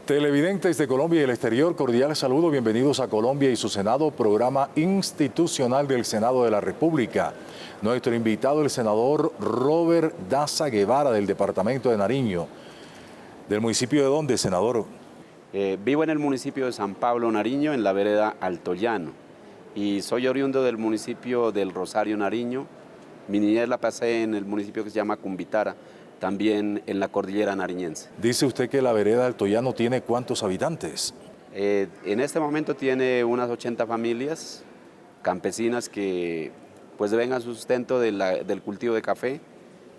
Televidentes de Colombia y el exterior, cordial saludo, bienvenidos a Colombia y su Senado, programa institucional del Senado de la República. Nuestro invitado, el senador Robert Daza Guevara, del departamento de Nariño. ¿Del municipio de dónde, senador? Vivo en el municipio de San Pablo, Nariño, en la vereda Altollano. Y soy oriundo del municipio del Rosario, Nariño. Mi niñez la pasé en el municipio que se llama Cumbitara, también en la cordillera nariñense. Dice usted que la vereda Altollano tiene ¿cuántos habitantes? En este momento tiene unas 80 familias campesinas que pues vengan su sustento del cultivo de café,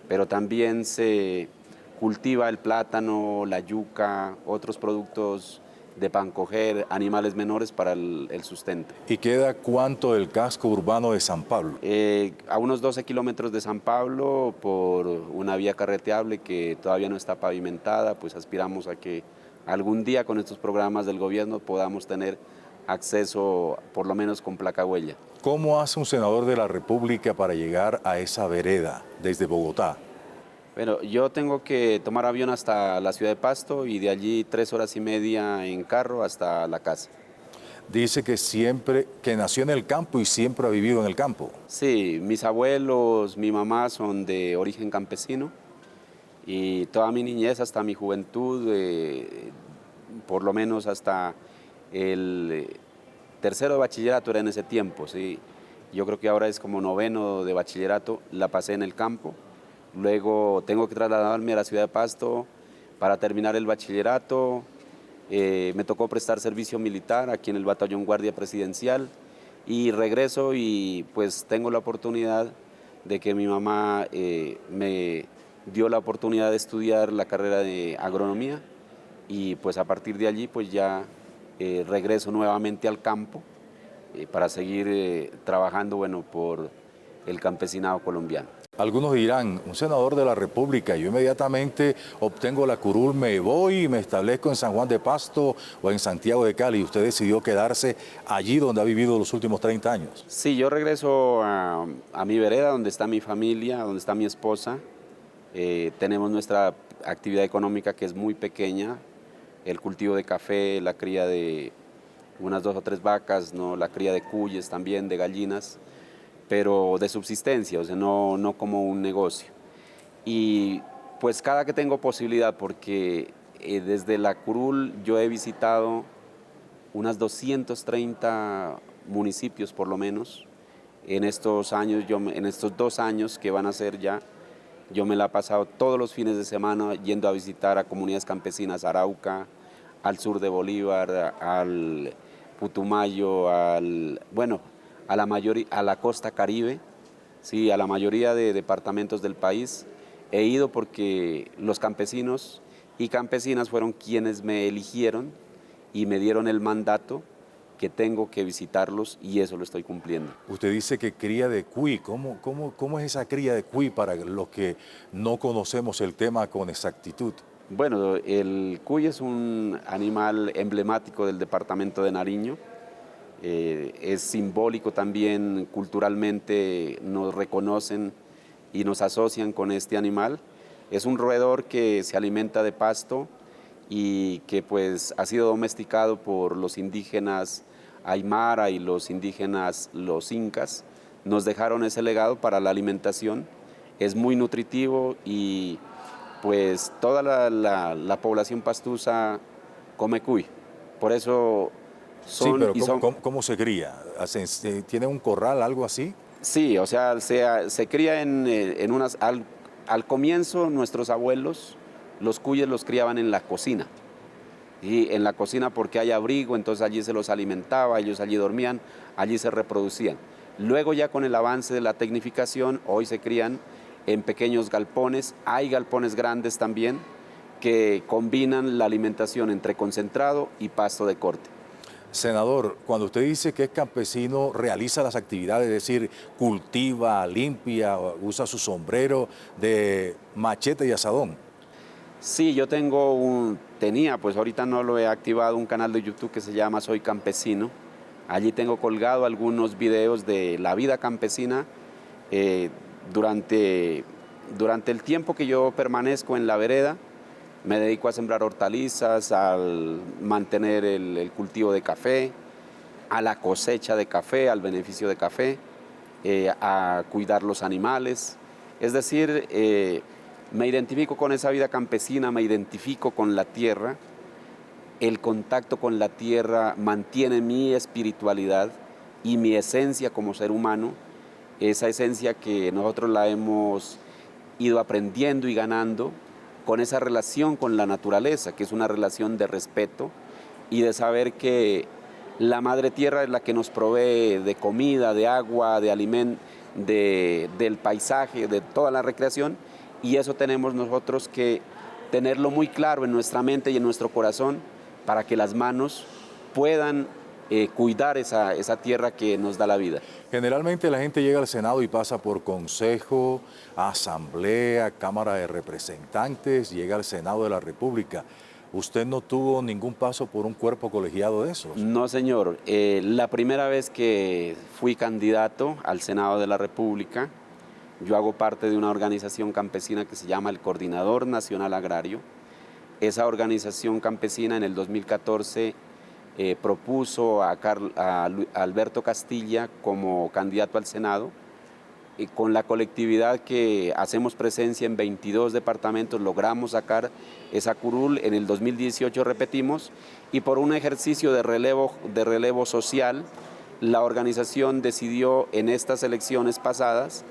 pero también se cultiva el plátano, la yuca, otros productos de pancoger, animales menores para el sustento. ¿Y queda cuánto del casco urbano de San Pablo? A unos 12 kilómetros de San Pablo, por una vía carreteable que todavía no está pavimentada, pues aspiramos a que algún día con estos programas del gobierno podamos tener acceso por lo menos con placa huella. ¿Cómo hace un senador de la República para llegar a esa vereda desde Bogotá? Bueno, yo tengo que tomar avión hasta la ciudad de Pasto y de allí 3 horas y media en carro hasta la casa. Dice que nació en el campo y siempre ha vivido en el campo. Sí, mis abuelos, mi mamá son de origen campesino y toda mi niñez hasta mi juventud, por lo menos hasta el tercero de bachillerato era en ese tiempo, ¿sí? Yo creo que ahora es como noveno de bachillerato, la pasé en el campo. Luego tengo que trasladarme a la ciudad de Pasto para terminar el bachillerato. Me tocó prestar servicio militar aquí en el Batallón Guardia Presidencial y regreso y pues tengo la oportunidad de que mi mamá me dio la oportunidad de estudiar la carrera de agronomía y pues a partir de allí pues ya regreso nuevamente al campo para seguir trabajando por el campesinado colombiano. Algunos dirán, un senador de la República, yo inmediatamente obtengo la curul, me voy y me establezco en San Juan de Pasto o en Santiago de Cali. Usted decidió quedarse allí donde ha vivido los últimos 30 años. Sí, yo regreso a mi vereda, donde está mi familia, donde está mi esposa. Tenemos nuestra actividad económica que es muy pequeña, el cultivo de café, la cría de unas 2 o 3 vacas, ¿no? La cría de cuyes también, de gallinas, pero de subsistencia, o sea, no como un negocio. Y pues cada que tengo posibilidad, porque desde la curul yo he visitado unas 230 municipios por lo menos. En estos años, en estos 2 años que van a ser ya, yo me la he pasado todos los fines de semana yendo a visitar a comunidades campesinas, a Arauca, al sur de Bolívar, al Putumayo, a la costa Caribe, sí, a la mayoría de departamentos del país. He ido porque los campesinos y campesinas fueron quienes me eligieron y me dieron el mandato que tengo que visitarlos y eso lo estoy cumpliendo. Usted dice que cría de cuy. ¿Cómo es esa cría de cuy para los que no conocemos el tema con exactitud? Bueno, el cuy es un animal emblemático del departamento de Nariño. Es simbólico también, culturalmente nos reconocen y nos asocian con este animal. Es un roedor que se alimenta de pasto y que pues ha sido domesticado por los indígenas aymara y los indígenas los incas. Nos dejaron ese legado para la alimentación. Es muy nutritivo y pues toda la población pastusa come cuy. Por eso Sí, pero ¿cómo se cría? ¿Tiene un corral, algo así? Sí, o sea, se cría en unas... Al comienzo nuestros abuelos, los cuyes los criaban en la cocina. Y en la cocina porque hay abrigo, entonces allí se los alimentaba, ellos allí dormían, allí se reproducían. Luego ya con el avance de la tecnificación, hoy se crían en pequeños galpones, hay galpones grandes también que combinan la alimentación entre concentrado y pasto de corte. Senador, cuando usted dice que es campesino, realiza las actividades, es decir, cultiva, limpia, usa su sombrero de machete y asadón. Sí, yo tenía, pues ahorita no lo he activado, un canal de YouTube que se llama Soy Campesino. Allí tengo colgado algunos videos de la vida campesina durante el tiempo que yo permanezco en la vereda. Me dedico a sembrar hortalizas, al mantener el cultivo de café, a la cosecha de café, al beneficio de café, a cuidar los animales. Es decir, me identifico con esa vida campesina, me identifico con la tierra. El contacto con la tierra mantiene mi espiritualidad y mi esencia como ser humano, esa esencia que nosotros la hemos ido aprendiendo y ganando con esa relación con la naturaleza, que es una relación de respeto y de saber que la madre tierra es la que nos provee de comida, de agua, de alimento, del paisaje, de toda la recreación, y eso tenemos nosotros que tenerlo muy claro en nuestra mente y en nuestro corazón para que las manos puedan cuidar esa tierra que nos da la vida. Generalmente la gente llega al Senado y pasa por Consejo, Asamblea, Cámara de Representantes, llega al Senado de la República. ¿Usted no tuvo ningún paso por un cuerpo colegiado de esos? No, señor. La primera vez que fui candidato al Senado de la República, yo hago parte de una organización campesina que se llama el Coordinador Nacional Agrario. Esa organización campesina en el 2014 propuso a Alberto Castilla como candidato al Senado. Y con la colectividad que hacemos presencia en 22 departamentos logramos sacar esa curul. En el 2018 repetimos, y por un ejercicio de relevo social, la organización decidió en estas elecciones pasadas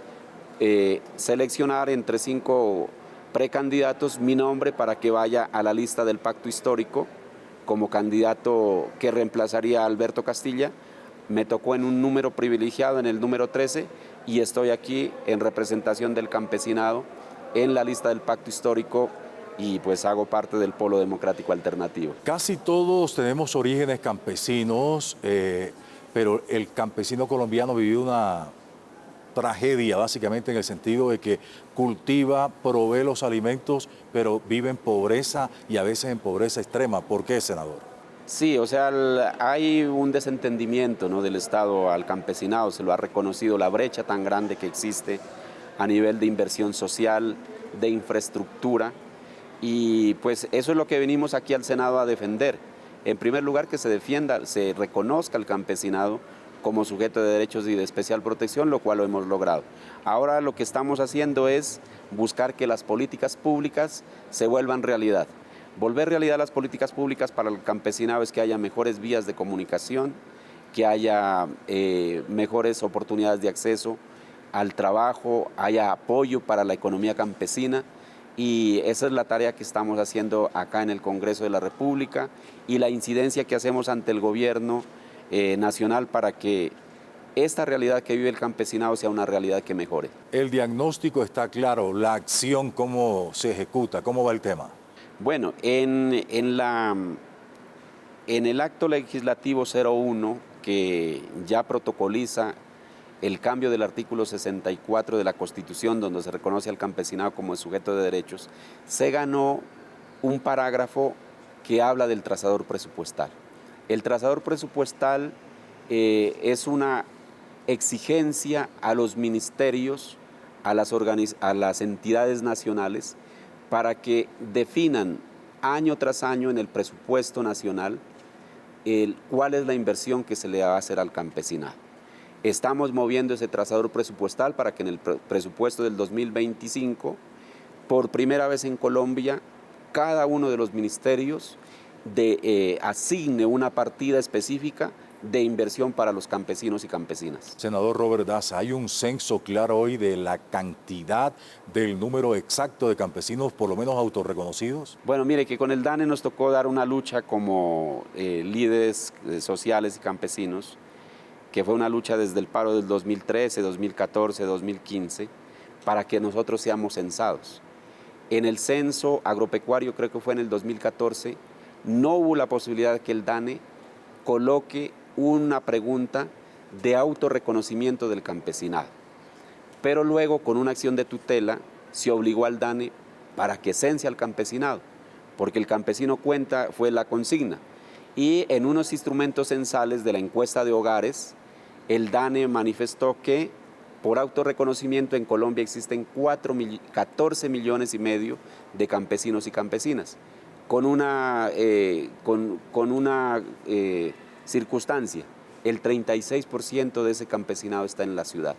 seleccionar entre 5 precandidatos mi nombre para que vaya a la lista del pacto histórico como candidato que reemplazaría a Alberto Castilla. Me tocó en un número privilegiado, en el número 13, y estoy aquí en representación del campesinado en la lista del pacto histórico y pues hago parte del Polo Democrático Alternativo. Casi todos tenemos orígenes campesinos, pero el campesino colombiano vivió una tragedia básicamente en el sentido de que cultiva, provee los alimentos, pero vive en pobreza y a veces en pobreza extrema. ¿Por qué, senador? Sí, o sea, hay un desentendimiento, ¿no?, del Estado al campesinado, se lo ha reconocido la brecha tan grande que existe a nivel de inversión social, de infraestructura, y pues eso es lo que venimos aquí al Senado a defender. En primer lugar, que se defienda, se reconozca al campesinado como sujeto de derechos y de especial protección, lo cual lo hemos logrado. Ahora lo que estamos haciendo es buscar que las políticas públicas se vuelvan realidad. Volver realidad las políticas públicas para el campesinado es que haya mejores vías de comunicación, que haya mejores oportunidades de acceso al trabajo, haya apoyo para la economía campesina, y esa es la tarea que estamos haciendo acá en el Congreso de la República y la incidencia que hacemos ante el gobierno nacional para que esta realidad que vive el campesinado sea una realidad que mejore. El diagnóstico está claro, la acción, ¿cómo se ejecuta? ¿Cómo va el tema? Bueno, en el acto legislativo 01, que ya protocoliza el cambio del artículo 64 de la Constitución, donde se reconoce al campesinado como sujeto de derechos, se ganó un parágrafo que habla del trazador presupuestal. El trazador presupuestal es una exigencia a los ministerios, a las entidades nacionales, para que definan año tras año en el presupuesto nacional cuál es la inversión que se le va a hacer al campesinado. Estamos moviendo ese trazador presupuestal para que en el presupuesto del 2025, por primera vez en Colombia, cada uno de los ministerios asigne una partida específica de inversión para los campesinos y campesinas. Senador Robert Daza, ¿hay un censo claro hoy de la cantidad del número exacto de campesinos, por lo menos autorreconocidos? Bueno, mire que con el DANE nos tocó dar una lucha como líderes sociales y campesinos, que fue una lucha desde el paro del 2013, 2014, 2015, para que nosotros seamos censados. En el censo agropecuario, creo que fue en el 2014, no hubo la posibilidad de que el DANE coloque una pregunta de autorreconocimiento del campesinado. Pero luego, con una acción de tutela, se obligó al DANE para que cense al campesinado, porque el campesino cuenta, fue la consigna. Y en unos instrumentos censales de la encuesta de hogares, el DANE manifestó que por autorreconocimiento en Colombia existen 14 millones y medio de campesinos y campesinas, con una circunstancia: el 36% de ese campesinado está en la ciudad.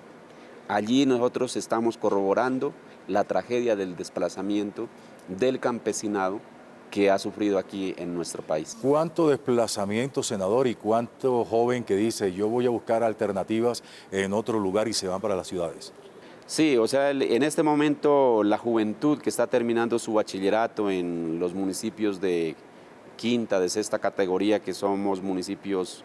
Allí nosotros estamos corroborando la tragedia del desplazamiento del campesinado que ha sufrido aquí en nuestro país. ¿Cuánto desplazamiento, senador, y cuánto joven que dice yo voy a buscar alternativas en otro lugar y se van para las ciudades? Sí, o sea, en este momento la juventud que está terminando su bachillerato en los municipios de quinta, de sexta categoría, que somos municipios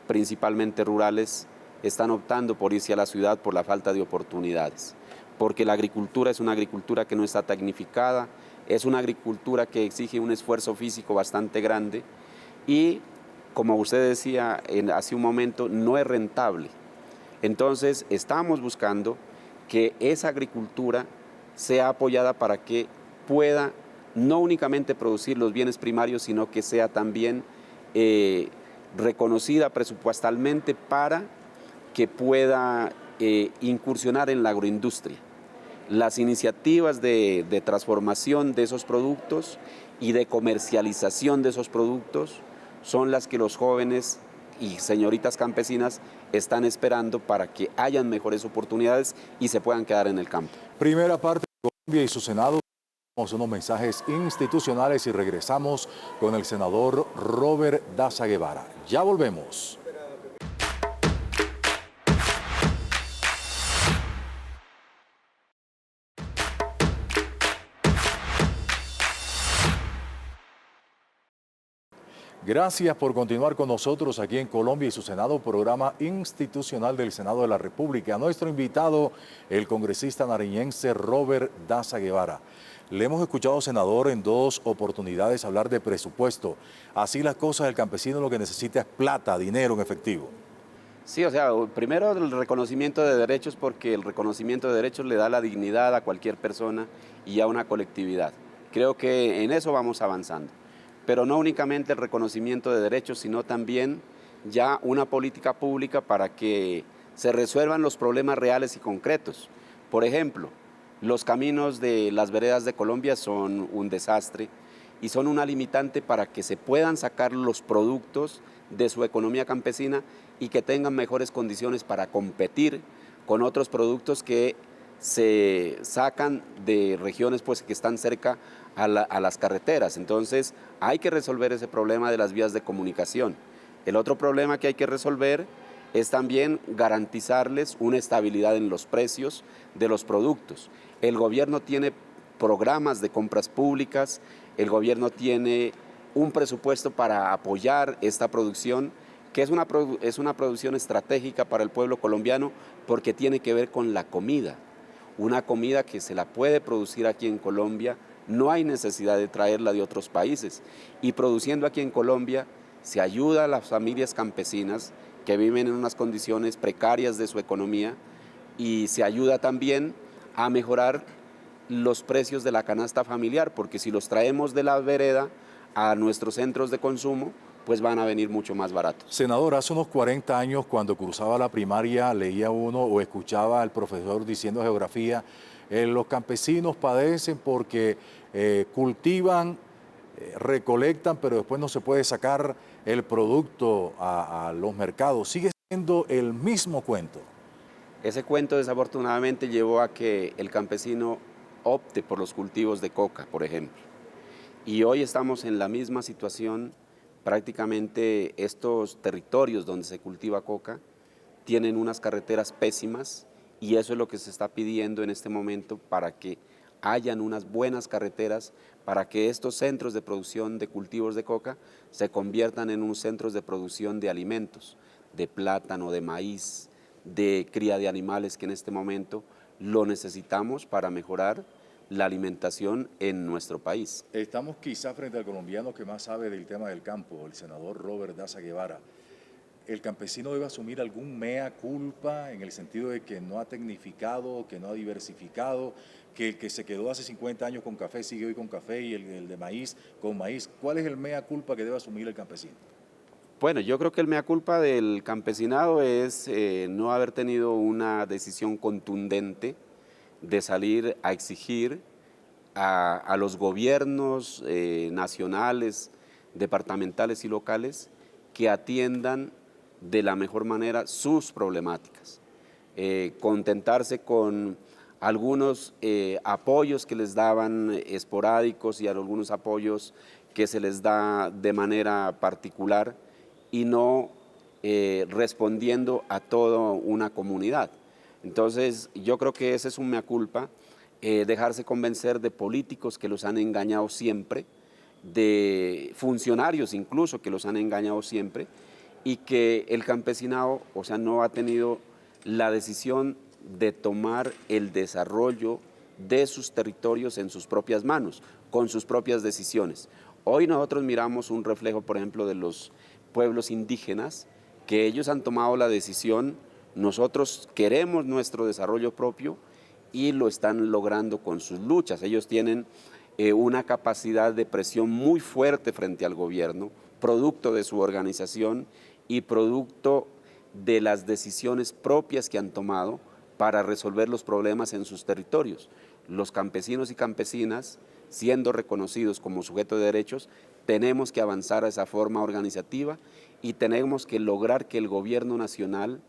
principalmente rurales, están optando por irse a la ciudad por la falta de oportunidades, porque la agricultura es una agricultura que no está tecnificada, es una agricultura que exige un esfuerzo físico bastante grande y, como usted decía hace un momento, no es rentable. Entonces estamos buscando que esa agricultura sea apoyada para que pueda no únicamente producir los bienes primarios, sino que sea también reconocida presupuestalmente para que pueda incursionar en la agroindustria. Las iniciativas de transformación de esos productos y de comercialización de esos productos son las que los jóvenes y señoritas campesinas están esperando para que hayan mejores oportunidades y se puedan quedar en el campo. Primera parte de Colombia y su Senado. Tenemos unos mensajes institucionales y regresamos con el senador Robert Daza Guevara. Ya volvemos. Gracias por continuar con nosotros aquí en Colombia y su Senado, programa institucional del Senado de la República. Nuestro invitado, el congresista nariñense Robert Daza Guevara. Le hemos escuchado, senador, en dos oportunidades hablar de presupuesto. Así las cosas, el campesino lo que necesita es plata, dinero en efectivo. Sí, o sea, primero el reconocimiento de derechos, porque el reconocimiento de derechos le da la dignidad a cualquier persona y a una colectividad. Creo que en eso vamos avanzando. Pero no únicamente el reconocimiento de derechos, sino también ya una política pública para que se resuelvan los problemas reales y concretos. Por ejemplo, los caminos de las veredas de Colombia son un desastre y son una limitante para que se puedan sacar los productos de su economía campesina y que tengan mejores condiciones para competir con otros productos que se sacan de regiones pues, que están cerca a las carreteras. Entonces hay que resolver ese problema de las vías de comunicación. El otro problema que hay que resolver es también garantizarles una estabilidad en los precios de los productos. El gobierno tiene programas de compras públicas, el gobierno tiene un presupuesto para apoyar esta producción, que es una producción estratégica para el pueblo colombiano porque tiene que ver con la comida. Una comida que se la puede producir aquí en Colombia, no hay necesidad de traerla de otros países. Y produciendo aquí en Colombia se ayuda a las familias campesinas que viven en unas condiciones precarias de su economía y se ayuda también a mejorar los precios de la canasta familiar, porque si los traemos de la vereda a nuestros centros de consumo, pues van a venir mucho más baratos. Senador, hace unos 40 años, cuando cruzaba la primaria, leía uno o escuchaba al profesor diciendo geografía, los campesinos padecen porque cultivan, recolectan, pero después no se puede sacar el producto a los mercados. Sigue siendo el mismo cuento. Ese cuento desafortunadamente llevó a que el campesino opte por los cultivos de coca, por ejemplo. Y hoy estamos en la misma situación. Prácticamente estos territorios donde se cultiva coca tienen unas carreteras pésimas y eso es lo que se está pidiendo en este momento para que hayan unas buenas carreteras, para que estos centros de producción de cultivos de coca se conviertan en unos centros de producción de alimentos, de plátano, de maíz, de cría de animales, que en este momento lo necesitamos para mejorar la alimentación en nuestro país. Estamos quizá frente al colombiano que más sabe del tema del campo, el senador Robert Daza Guevara. ¿El campesino debe asumir algún mea culpa en el sentido de que no ha tecnificado, que no ha diversificado, que el que se quedó hace 50 años con café sigue hoy con café y el de maíz con maíz? ¿Cuál es el mea culpa que debe asumir el campesino? Bueno, yo creo que el mea culpa del campesinado es no haber tenido una decisión contundente de salir a exigir a los gobiernos nacionales, departamentales y locales que atiendan de la mejor manera sus problemáticas. Contentarse con algunos apoyos que les daban esporádicos y algunos apoyos que se les da de manera particular y no respondiendo a toda una comunidad. Entonces, yo creo que ese es un mea culpa, dejarse convencer de políticos que los han engañado siempre, de funcionarios incluso que los han engañado siempre, y que el campesinado, o sea, no ha tenido la decisión de tomar el desarrollo de sus territorios en sus propias manos, con sus propias decisiones. Hoy nosotros miramos un reflejo, por ejemplo, de los pueblos indígenas, que ellos han tomado la decisión, nosotros queremos nuestro desarrollo propio y lo están logrando con sus luchas. Ellos tienen una capacidad de presión muy fuerte frente al gobierno, producto de su organización y producto de las decisiones propias que han tomado para resolver los problemas en sus territorios. Los campesinos y campesinas, siendo reconocidos como sujetos de derechos, tenemos que avanzar a esa forma organizativa y tenemos que lograr que el gobierno nacional,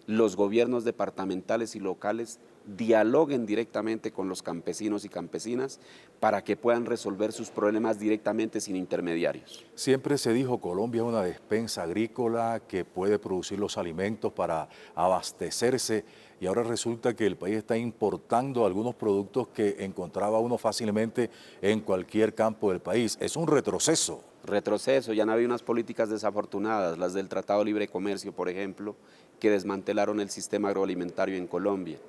los gobiernos departamentales y locales dialoguen directamente con los campesinos y campesinas para que puedan resolver sus problemas directamente sin intermediarios. Siempre se dijo Colombia es una despensa agrícola que puede producir los alimentos para abastecerse y ahora resulta que el país está importando algunos productos que encontraba uno fácilmente en cualquier campo del país. Es un retroceso. Retroceso, ya han habido unas políticas desafortunadas, las del Tratado de Libre Comercio, por ejemplo, que desmantelaron el sistema agroalimentario en Colombia.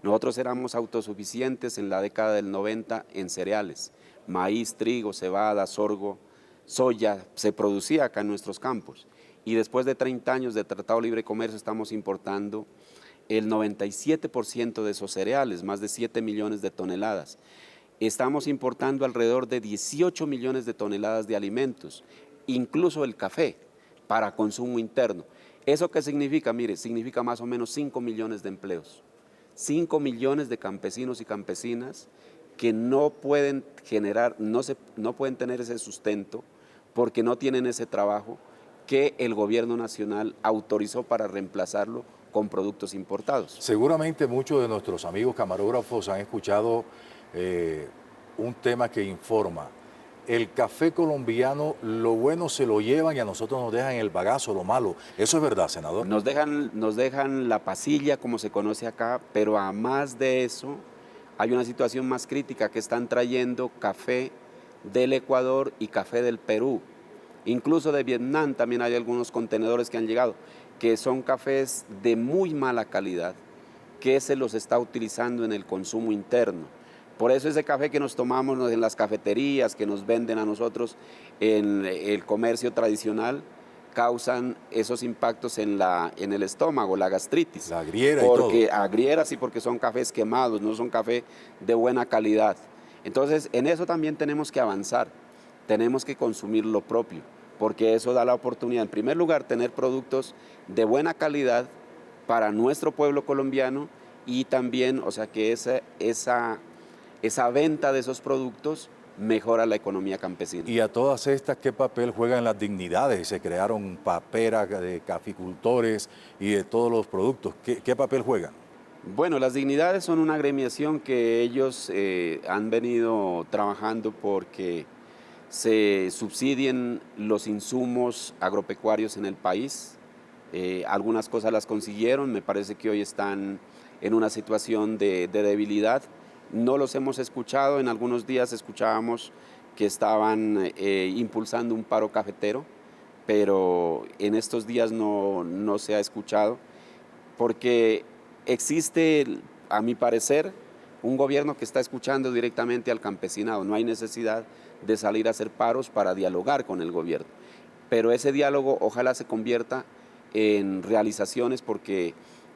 Nosotros éramos autosuficientes en la década del 90 en cereales, maíz, trigo, cebada, sorgo, soya, se producía acá en nuestros campos. Y después de 30 años de Tratado de Libre Comercio estamos importando el 97% de esos cereales, más de 7 millones de toneladas. Estamos importando alrededor de 18 millones de toneladas de alimentos, incluso el café, para consumo interno. ¿Eso qué significa? Mire, significa más o menos 5 millones de empleos. 5 millones de campesinos y campesinas que no pueden generar, no pueden tener ese sustento porque no tienen ese trabajo que el gobierno nacional autorizó para reemplazarlo con productos importados. Seguramente muchos de nuestros amigos camarógrafos han escuchado un tema que informa. El café colombiano, lo bueno se lo llevan y a nosotros nos dejan el bagazo, lo malo. ¿Eso es verdad, senador? Nos dejan la pasilla, como se conoce acá, pero a más de eso hay una situación más crítica, que están trayendo café del Ecuador y café del Perú. Incluso de Vietnam también hay algunos contenedores que han llegado, que son cafés de muy mala calidad, que se los está utilizando en el consumo interno. Por eso ese café que nos tomamos en las cafeterías, que nos venden a nosotros en el comercio tradicional, causan esos impactos en el estómago, la gastritis. La griera y todo. Porque agrieras y porque son cafés quemados, no son café de buena calidad. Entonces, en eso también tenemos que avanzar, tenemos que consumir lo propio, porque eso da la oportunidad, en primer lugar, tener productos de buena calidad para nuestro pueblo colombiano y también, o sea, que esa venta de esos productos mejora la economía campesina. Y a todas estas, ¿qué papel juegan las dignidades? Se crearon paperas de caficultores y de todos los productos. ¿Qué papel juegan? Bueno, las dignidades son una agremiación que ellos han venido trabajando porque se subsidien los insumos agropecuarios en el país. Algunas cosas las consiguieron, me parece que hoy están en una situación de debilidad. No los hemos escuchado, en algunos días escuchábamos que estaban impulsando un paro cafetero, pero en estos días no se ha escuchado, porque existe, a mi parecer, un gobierno que está escuchando directamente al campesinado. No hay necesidad de salir a hacer paros para dialogar con el gobierno, pero ese diálogo ojalá se convierta en realizaciones, porque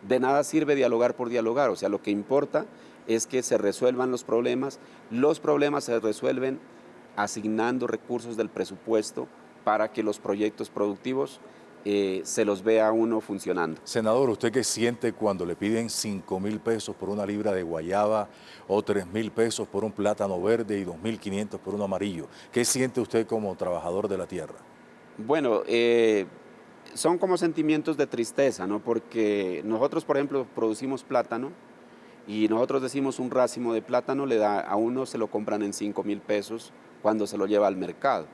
de nada sirve dialogar por dialogar, o sea, lo que importa es que se resuelvan los problemas se resuelven asignando recursos del presupuesto para que los proyectos productivos se los ve a uno funcionando. Senador, ¿usted qué siente cuando le piden 5.000 pesos por una libra de guayaba o 3.000 pesos por un plátano verde y 2.500 por uno amarillo? ¿Qué siente usted como trabajador de la tierra? Bueno, son como sentimientos de tristeza, ¿no? Porque nosotros, por ejemplo, producimos plátano y nosotros decimos un racimo de plátano a uno se lo compran en 5.000 pesos cuando se lo lleva al mercado.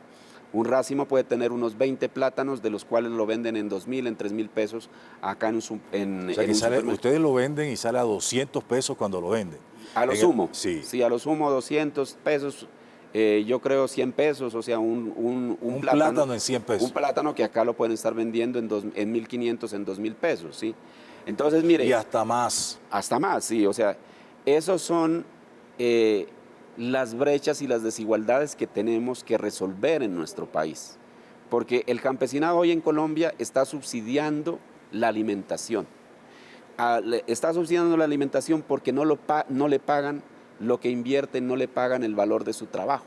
Un racimo puede tener unos 20 plátanos, de los cuales lo venden en 2.000, en 3.000 pesos acá O sea que ustedes lo venden y sale a 200 pesos cuando lo venden. A lo sumo, sí. sí, a lo sumo 200 pesos, yo creo 100 pesos, o sea, un plátano en 100 pesos. Un plátano que acá lo pueden estar vendiendo en 1.500, en 2.000 pesos, ¿sí? Entonces, mire. Y hasta más. Hasta más, sí, o sea, esos son las brechas y las desigualdades que tenemos que resolver en nuestro país. Porque el campesinado hoy en Colombia está subsidiando la alimentación. Está subsidiando la alimentación porque no le pagan lo que invierten, no le pagan el valor de su trabajo.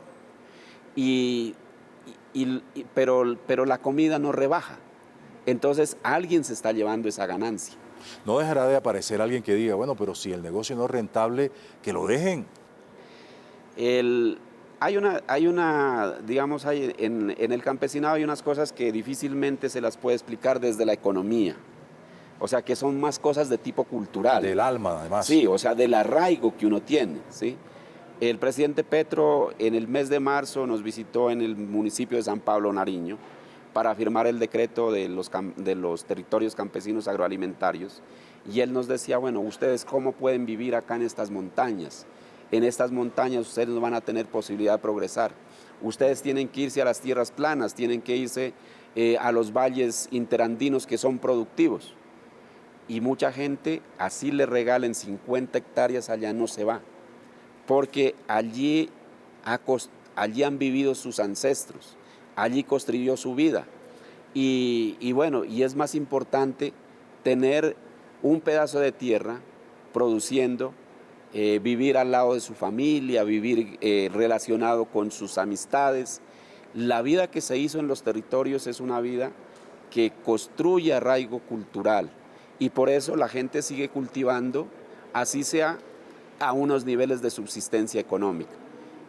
Pero la comida no rebaja. Entonces alguien se está llevando esa ganancia. No dejará de aparecer alguien que diga, bueno, pero si el negocio no es rentable, que lo dejen. Digamos, en el campesinado hay unas cosas que difícilmente se las puede explicar desde la economía. O sea, que son más cosas de tipo cultural. Del alma, además. Sí, o sea, del arraigo que uno tiene, ¿sí? El presidente Petro en el mes de marzo nos visitó en el municipio de San Pablo, Nariño, para firmar el decreto de los territorios campesinos agroalimentarios. Y él nos decía, bueno, ¿ustedes cómo pueden vivir acá en estas montañas? En estas montañas ustedes no van a tener posibilidad de progresar. Ustedes tienen que irse a las tierras planas, tienen que irse a los valles interandinos que son productivos. Y mucha gente, así le regalen 50 hectáreas, allá no se va, porque allí han vivido sus ancestros, allí construyó su vida. Y bueno, y es más importante tener un pedazo de tierra produciendo, vivir al lado de su familia, vivir relacionado con sus amistades. La vida que se hizo en los territorios es una vida que construye arraigo cultural. Y por eso la gente sigue cultivando, así sea a unos niveles de subsistencia económica.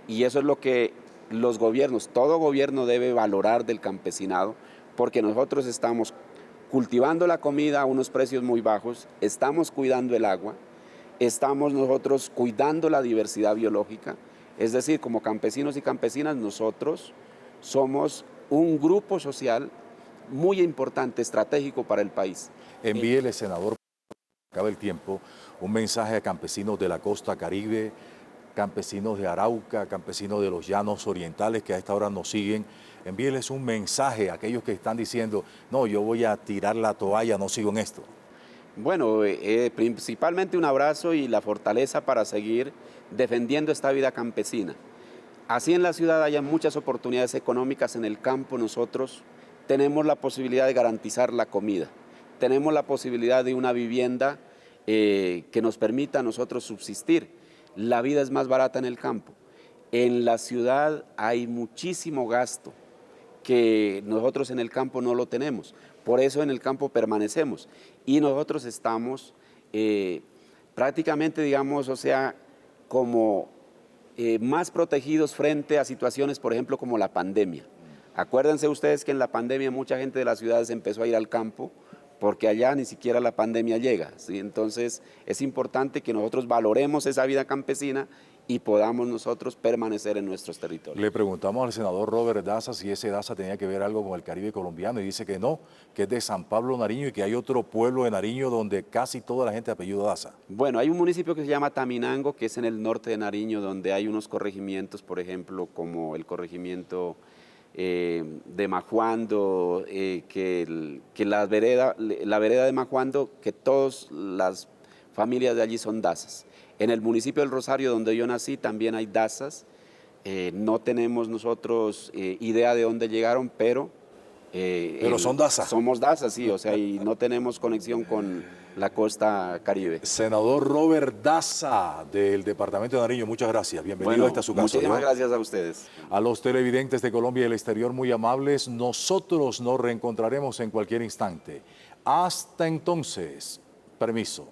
Y eso es lo que los gobiernos, todo gobierno debe valorar del campesinado, porque nosotros estamos cultivando la comida a unos precios muy bajos, estamos cuidando el agua, estamos nosotros cuidando la diversidad biológica. Es decir, como campesinos y campesinas, nosotros somos un grupo social muy importante, estratégico para el país. Envíele, senador, acaba el tiempo, un mensaje a campesinos de la costa Caribe, campesinos de Arauca, campesinos de los llanos orientales que a esta hora nos siguen. Envíeles un mensaje a aquellos que están diciendo, no, yo voy a tirar la toalla, no sigo en esto. Bueno, principalmente un abrazo y la fortaleza para seguir defendiendo esta vida campesina. Así en la ciudad haya muchas oportunidades económicas, en el campo nosotros tenemos la posibilidad de garantizar la comida. Tenemos la posibilidad de una vivienda que nos permita a nosotros subsistir. La vida es más barata en el campo. En la ciudad hay muchísimo gasto que nosotros en el campo no lo tenemos. Por eso en el campo permanecemos. Y nosotros estamos prácticamente, digamos, o sea, como más protegidos frente a situaciones, por ejemplo, como la pandemia. Acuérdense ustedes que en la pandemia mucha gente de las ciudades empezó a ir al campo, porque allá ni siquiera la pandemia llega, ¿sí? Entonces es importante que nosotros valoremos esa vida campesina y podamos nosotros permanecer en nuestros territorios. Le preguntamos al senador Robert Daza si ese Daza tenía que ver algo con el Caribe colombiano y dice que no, que es de San Pablo, Nariño, y que hay otro pueblo de Nariño donde casi toda la gente apellido Daza. Bueno, hay un municipio que se llama Taminango, que es en el norte de Nariño, donde hay unos corregimientos, por ejemplo, como el corregimiento de Majuando, que la vereda de Majuando, que todas las familias de allí son dazas. En el municipio del Rosario, donde yo nací, también hay dazas. No tenemos nosotros idea de dónde llegaron, pero Pero son Daza. Somos Daza, sí, o sea, y no tenemos conexión con la costa Caribe. Senador Robert Daza, del Departamento de Nariño, muchas gracias. Bienvenido a esta su casa. Muchísimas gracias a ustedes. A los televidentes de Colombia y el exterior muy amables, nosotros nos reencontraremos en cualquier instante. Hasta entonces, permiso.